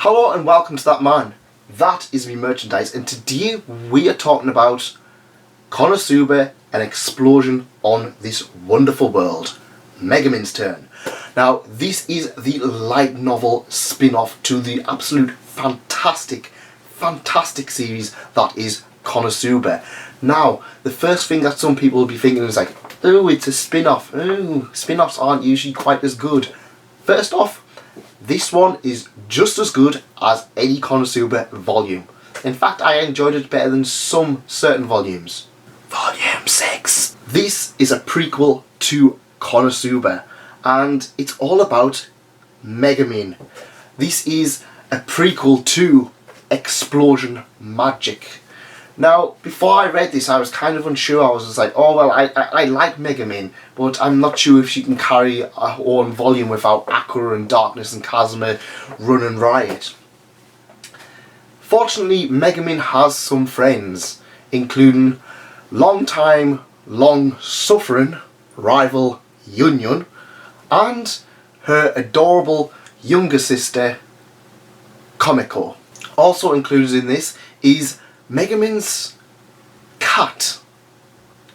Hello and welcome to That Man. That is me merchandise, and today we are talking about Konosuba, an explosion on this wonderful world. Megumin's Turn. Now, this is the light novel spin-off to the absolute fantastic series that is Konosuba. Now, the first thing that some people will be thinking is like, oh, it's a spin-off. Oh, spin-offs aren't usually quite as good. First off, this one is just as good as any Konosuba volume. In fact, I enjoyed it better than some certain volumes. Volume 6. This is a prequel to Konosuba, and it's all about Megumin. This is a prequel to Explosion Magic. Now, before I read this, I was kind of unsure. I was just like, oh well, I like Megumin, but I'm not sure if she can carry her own volume without Aqua and Darkness and Kazuma running riot. Fortunately, Megumin has some friends, including long-suffering rival Yunyun, and her adorable younger sister, Komiko. Also included in this is Megumin's cat,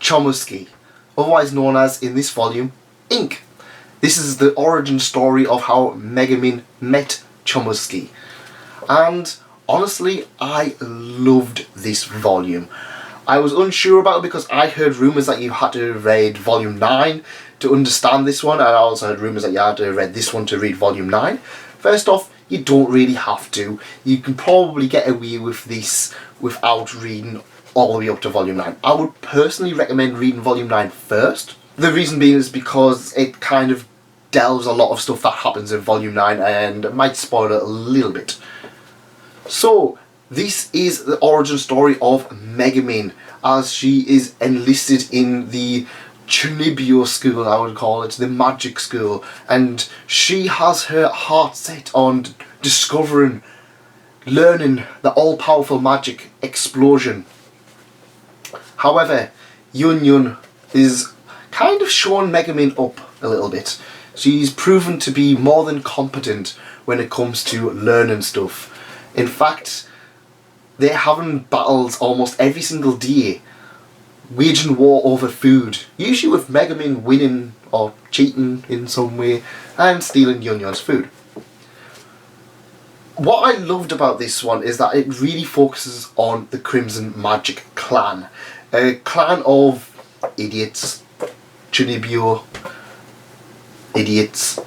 Chomuski, otherwise known as, in this volume, Ink. This is the origin story of how Megumin met Chomuski. And honestly, I loved this volume. I was unsure about it because I heard rumours that you had to read volume 9 to understand this one, and I also heard rumours that you had to read this one to read volume 9. First off, you don't really have to. You can probably get away with this without reading all the way up to volume 9. I would personally recommend reading volume 9 first. The reason being is because it kind of delves a lot of stuff that happens in volume 9 and might spoil it a little bit. So, this is the origin story of Megumin, as she is enlisted in the Chunibyo school, I would call it, the magic school, and she has her heart set on discovering, learning the all-powerful magic explosion. However, Yunyun is kind of showing Megumin up a little bit. She's proven to be more than competent when it comes to learning stuff. In fact, they're having battles almost every single day, waging war over food, usually with Megumin winning or cheating in some way and stealing Yunyun's food. What I loved about this one is that it really focuses on the Crimson Magic clan, a clan of idiots, Chunibyo idiots,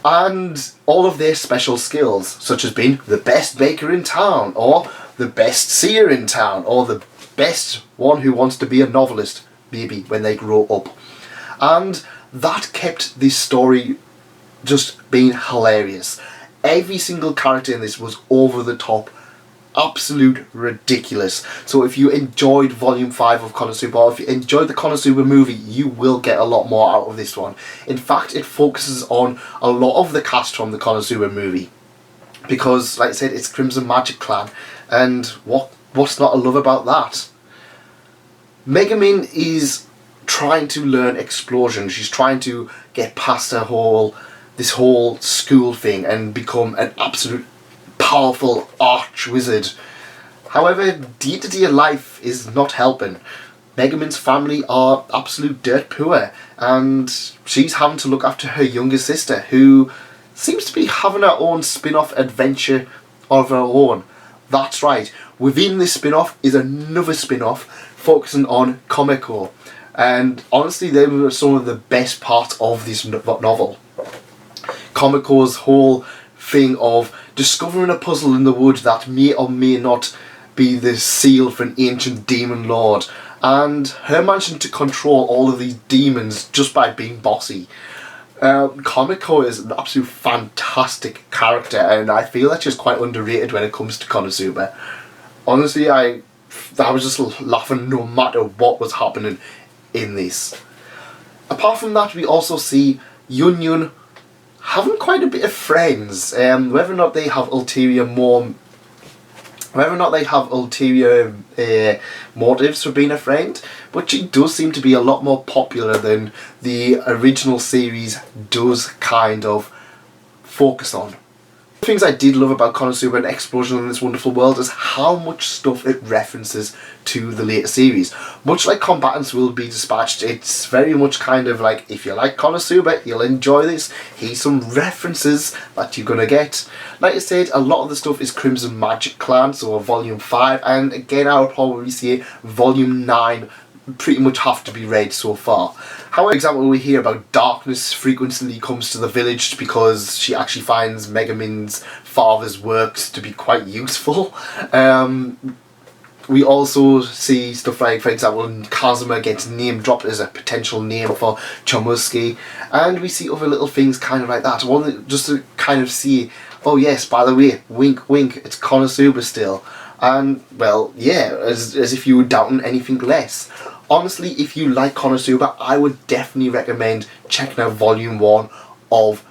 and all of their special skills, such as being the best baker in town, or the best seer in town, or the best one who wants to be a novelist, maybe, when they grow up. And that kept this story just being hilarious. Every single character in this was over the top, absolute ridiculous. So if you enjoyed volume 5 of Konosuba, or if you enjoyed the Konosuba movie, you will get a lot more out of this one. In fact, it focuses on a lot of the cast from the Konosuba movie, because, like I said, it's Crimson Magic Clan, and what's not to love about that? Megumin is trying to learn explosion. She's trying to get past this whole school thing and become an absolute powerful arch wizard. However, day-to-day life is not helping. Megumin's family are absolute dirt poor, and she's having to look after her younger sister, who seems to be having her own spin-off adventure of her own. That's right, within this spin-off is another spin-off focusing on Komiko, and honestly they were some of the best parts of this novel. Komiko's whole thing of discovering a puzzle in the wood that may or may not be the seal for an ancient demon lord, and her managing to control all of these demons just by being bossy. Komiko is an absolute fantastic character, and I feel that she's quite underrated when it comes to Konosuba. Honestly, I was just laughing no matter what was happening in this. Apart from that, we also see Yunyun having quite a bit of friends. Whether or not they have ulterior motives for being a friend, but she does seem to be a lot more popular than the original series does kind of focus on. Things I did love about Konosuba and Explosion in This Wonderful World is how much stuff it references to the later series. Much like Combatants Will Be Dispatched, it's very much kind of like, if you like Konosuba, you'll enjoy this. Here's some references that you're gonna get. Like I said, a lot of the stuff is Crimson Magic Clan, so Volume 5, and again I would probably say Volume 9 pretty much have to be read so far. However, for example, we hear about Darkness frequently comes to the village because she actually finds Megumin's father's works to be quite useful. We also see stuff like, for example, Kazuma gets name dropped as a potential name for Chomusuke, and we see other little things kind of like that. One just to kind of see, oh yes, by the way, wink wink, it's Konosuba still. And, well, yeah, as if you were doubting anything less. Honestly, if you like Konosuba, I would definitely recommend checking out Volume 1 of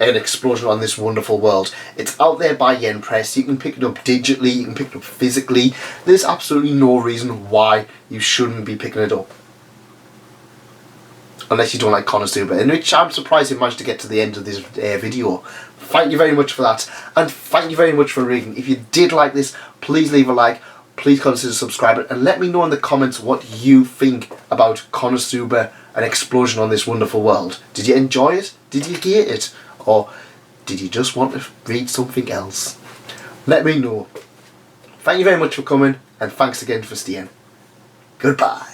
An Explosion on This Wonderful World. It's out there by Yen Press. You can pick it up digitally, you can pick it up physically. There's absolutely no reason why you shouldn't be picking it up. Unless you don't like Konosuba, in which I'm surprised you managed to get to the end of this video. Thank you very much for that, and thank you very much for reading. If you did like this, please leave a like, please consider subscribing, and let me know in the comments what you think about Konosuba, An Explosion on This Wonderful World. Did you enjoy it? Did you hate it? Or did you just want to read something else? Let me know. Thank you very much for coming, and thanks again for staying. Goodbye.